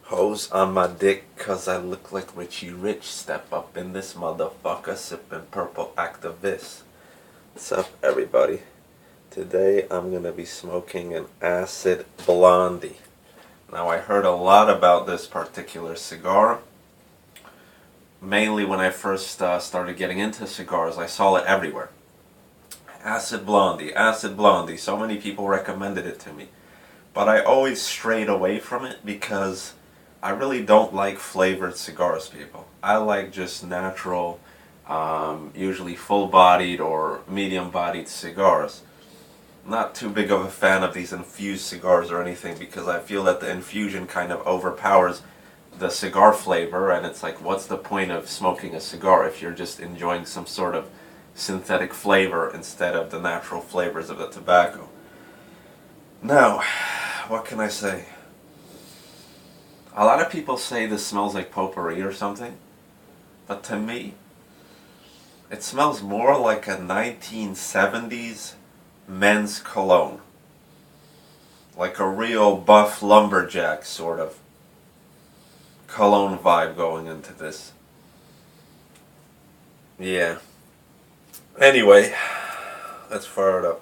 Hose on my dick 'cause I look like Richie Rich. Step up in this motherfucker, sipping purple activist. What's up, everybody? Today I'm gonna be smoking an acid Blondie. Now, I heard a lot about this particular cigar. Mainly when I first started getting into cigars, I saw it everywhere. Acid Blondie, Acid Blondie. So many people recommended it to me. But I always strayed away from it because I really don't like flavored cigars, people. I like just natural, usually full-bodied or medium-bodied cigars. Not too big of a fan of these infused cigars or anything because I feel that the infusion kind of overpowers the cigar flavor, and it's like, what's the point of smoking a cigar if you're just enjoying some sort of synthetic flavor instead of the natural flavors of the tobacco? Now, what can I say? A lot of people say this smells like potpourri or something, but to me, it smells more like a 1970s men's cologne. Like a real buff lumberjack sort of cologne vibe going into this. Yeah. Anyway, let's fire it up.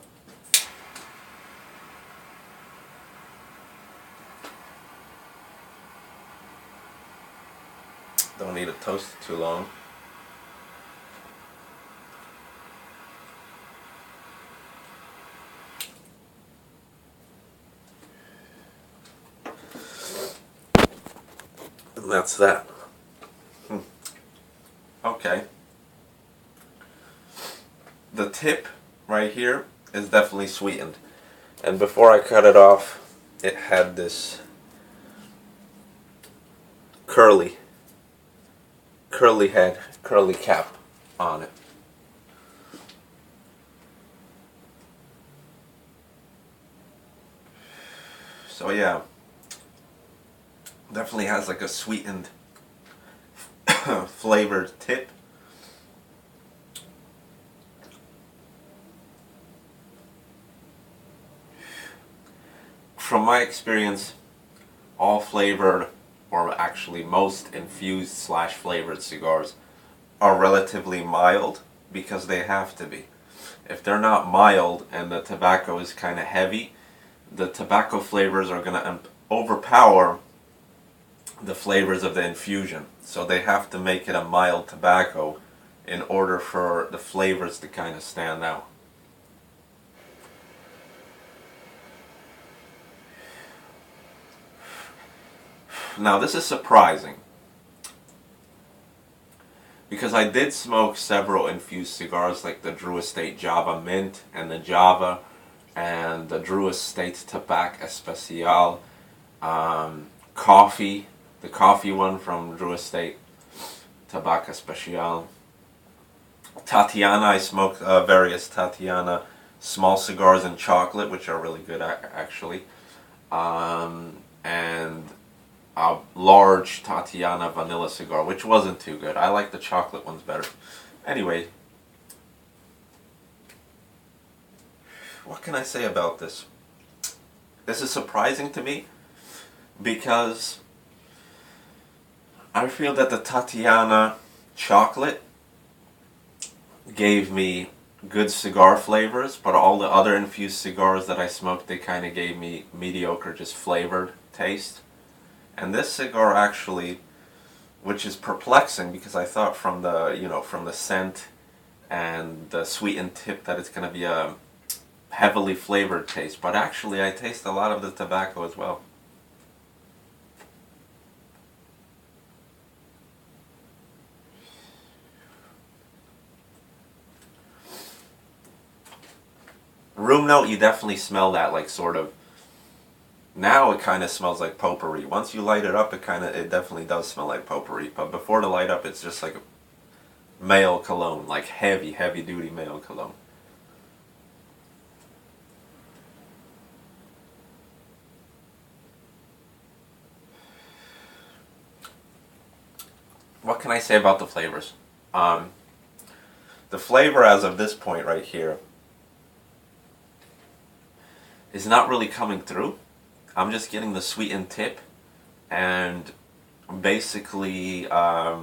Don't need to toast it too long. And that's that. Okay. The tip right here is definitely sweetened. And before I cut it off, it had this curly head, curly cap on it. So yeah, definitely has like a sweetened flavored tip. From my experience, all flavored, or actually most infused slash flavored cigars are relatively mild because they have to be. If they're not mild and the tobacco is kind of heavy, the tobacco flavors are going to overpower the flavors of the infusion. So they have to make it a mild tobacco in order for the flavors to kind of stand out. Now, this is surprising because I did smoke several infused cigars like the Drew Estate Java Mint and the Java and the Drew Estate Tabac Especial, coffee, the coffee one from Drew Estate Tabac Especial. Tatiana, I smoked various Tatiana small cigars in chocolate, which are really good actually. And a large Tatiana vanilla cigar, which wasn't too good. I like the chocolate ones better. Anyway, what can I say about this? This is surprising to me because I feel that the Tatiana chocolate gave me good cigar flavors, but all the other infused cigars that I smoked, they kind of gave me mediocre, just flavored taste. And this cigar actually, which is perplexing because I thought from the, from the scent and the sweetened tip that it's going to be a heavily flavored taste, but actually I taste a lot of the tobacco as well. Room note, you definitely smell that, like sort of. Now it kind of smells like potpourri. Once you light it up, it definitely does smell like potpourri. But before the light up, it's just like a male cologne, like heavy duty male cologne. What can I say about the flavors? The flavor as of this point right here is not really coming through. I'm just getting the sweetened tip and basically a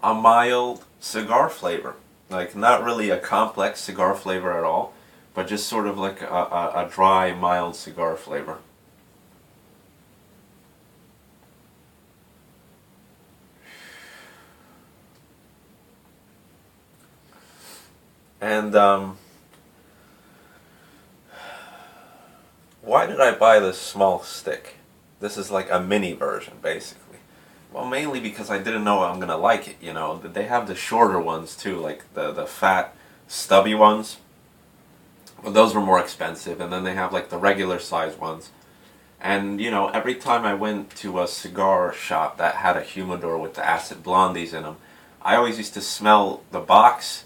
mild cigar flavor. Like, not really a complex cigar flavor at all, but just sort of like a dry, mild cigar flavor. And why did I buy this small stick? This is like a mini version, basically. Well, mainly because I didn't know I'm gonna like it. You know, they have the shorter ones too, like the fat, stubby ones. But those were more expensive, and then they have like the regular size ones. And you know, every time I went to a cigar shop that had a humidor with the acid blondies in them, I always used to smell the box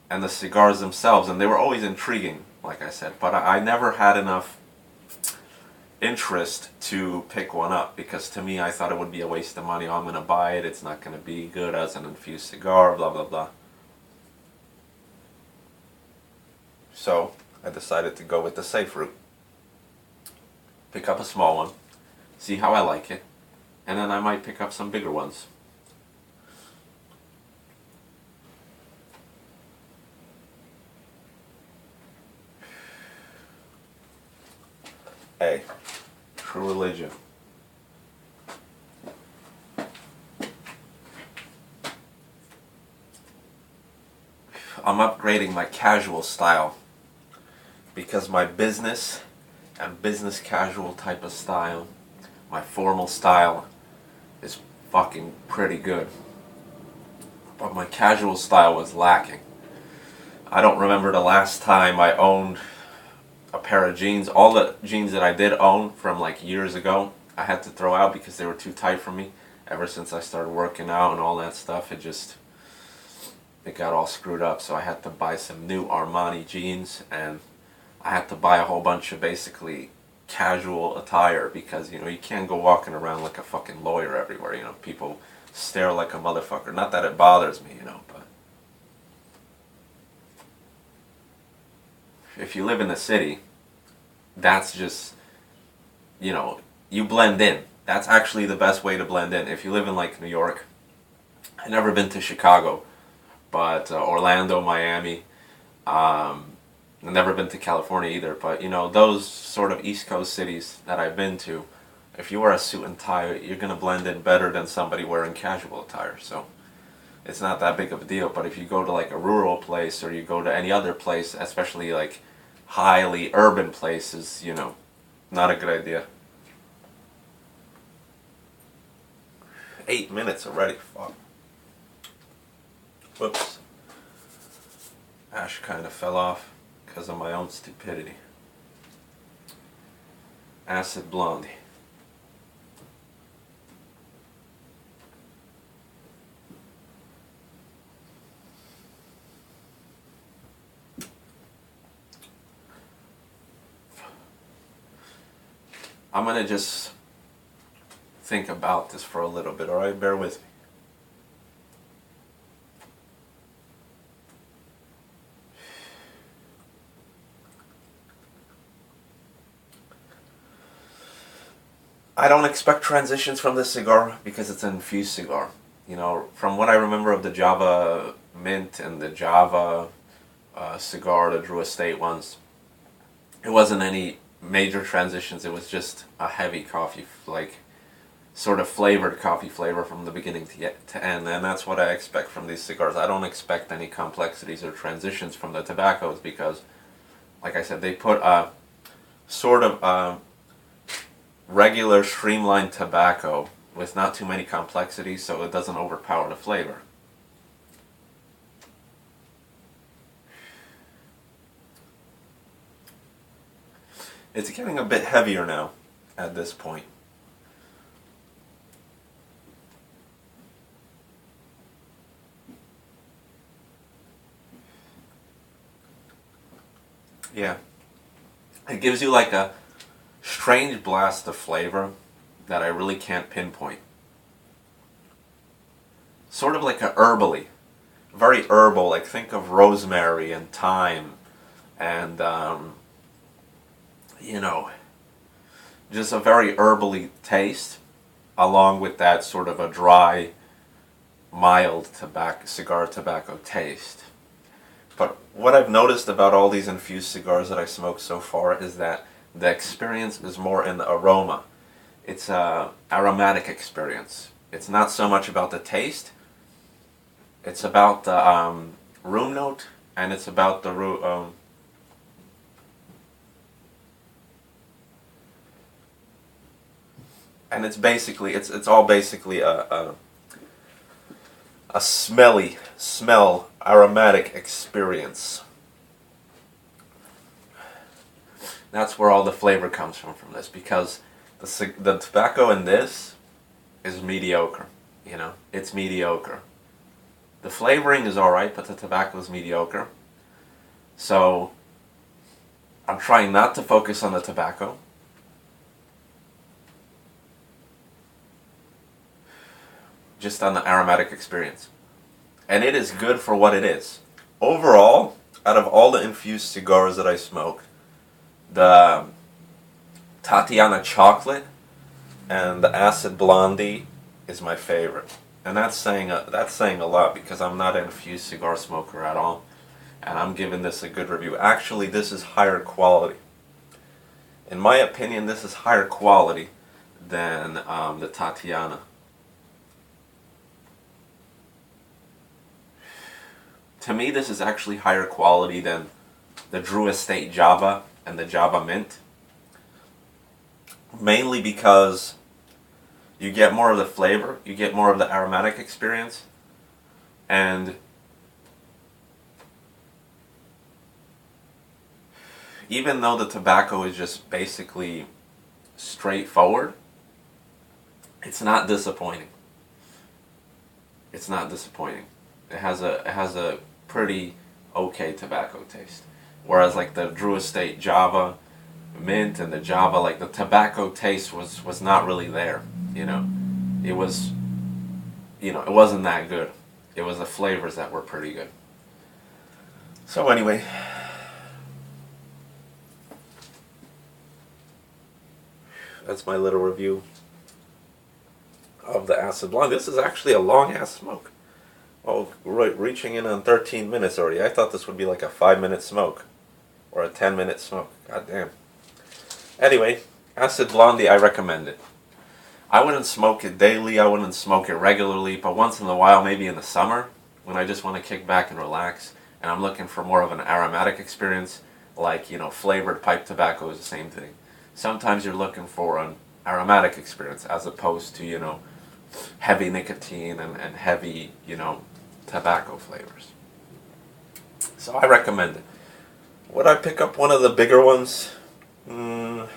and the cigars themselves, and they were always intriguing, like I said. But I never had enough interest to pick one up, because to me I thought it would be a waste of money. Oh, I'm going to buy it, it's not going to be good as an infused cigar, blah blah blah. So I decided to go with the safe route. Pick up a small one, see how I like it, and then I might pick up some bigger ones. Hey, true religion. I'm upgrading my casual style, because my business and business casual type of style, my formal style, is fucking pretty good. But my casual style was lacking. I don't remember the last time I owned a pair of jeans. All the jeans that I did own from like years ago, I had to throw out because they were too tight for me. Ever since I started working out and all that stuff, it got all screwed up. So I had to buy some new Armani jeans, and I had to buy a whole bunch of basically casual attire, because you know, you can't go walking around like a fucking lawyer everywhere. You know, people stare like a motherfucker. Not that it bothers me, you know, but if you live in the city, that's just, you know, you blend in. That's actually the best way to blend in. If you live in like New York, I've never been to Chicago, but Orlando, Miami, I've never been to California either, but you know, those sort of East Coast cities that I've been to, if you wear a suit and tie, you're going to blend in better than somebody wearing casual attire. So it's not that big of a deal. But if you go to like a rural place, or you go to any other place, especially like highly urban places, you know, not a good idea. 8 minutes already. Fuck. Whoops. Ash kind of fell off because of my own stupidity. Acid Blondie. I'm gonna just think about this for a little bit, alright? Bear with me. I don't expect transitions from this cigar because it's an infused cigar. You know, from what I remember of the Java Mint and the Java cigar, the Drew Estate ones, it wasn't any major transitions. It was just a heavy coffee, like sort of flavored coffee flavor from the beginning to end, and that's what I expect from these cigars. I don't expect any complexities or transitions from the tobaccos, because, like I said, they put a sort of regular streamlined tobacco with not too many complexities, so it doesn't overpower the flavor. It's getting a bit heavier now at this point. Yeah. It gives you like a strange blast of flavor that I really can't pinpoint. Sort of like a herbally. Very herbal, like think of rosemary and thyme and, you know, just a very herbally taste. along with that sort of a dry, mild cigar tobacco taste. But what I've noticed about all these infused cigars that I smoked so far is that the experience is more in the aroma. It's a aromatic experience. It's not so much about the taste. It's about the room note, and it's about the and it's all basically a smell aromatic experience. That's where all the flavor comes from this, because the tobacco in this is mediocre. You know, it's mediocre. The flavoring is alright, but the tobacco is mediocre. So I'm trying not to focus on the tobacco. Just on the aromatic experience. And it is good for what it is. Overall, out of all the infused cigars that I smoke, the Tatiana Chocolate and the Acid Blondie is my favorite. And that's saying a lot, because I'm not an infused cigar smoker at all. And I'm giving this a good review. Actually, this is higher quality. In my opinion, this is higher quality than the Tatiana. To me, this is actually higher quality than the Drew Estate Java and the Java Mint. Mainly because you get more of the flavor, you get more of the aromatic experience, and even though the tobacco is just basically straightforward, it's not disappointing. It's not disappointing. It has a pretty okay tobacco taste. Whereas like the Drew Estate Java Mint and the Java, like the tobacco taste was not really there, you know. It was, it wasn't that good. It was the flavors that were pretty good. So anyway, that's my little review of the Acid Blonde. This is actually a long ass smoke. Oh, right, reaching in on 13 minutes already. I thought this would be like a 5-minute smoke. Or a 10-minute smoke. God damn. Anyway, Acid Blondie, I recommend it. I wouldn't smoke it daily, I wouldn't smoke it regularly, but once in a while, maybe in the summer, when I just want to kick back and relax, and I'm looking for more of an aromatic experience, like, flavored pipe tobacco is the same thing. Sometimes you're looking for an aromatic experience, as opposed to, heavy nicotine and heavy, tobacco flavors. So I recommend it. Would I pick up one of the bigger ones? I'm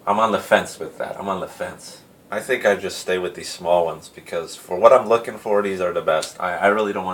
on the fence with that. I'm on the fence. I think I'd just stay with these small ones, because for what I'm looking for, these are the best. I really don't want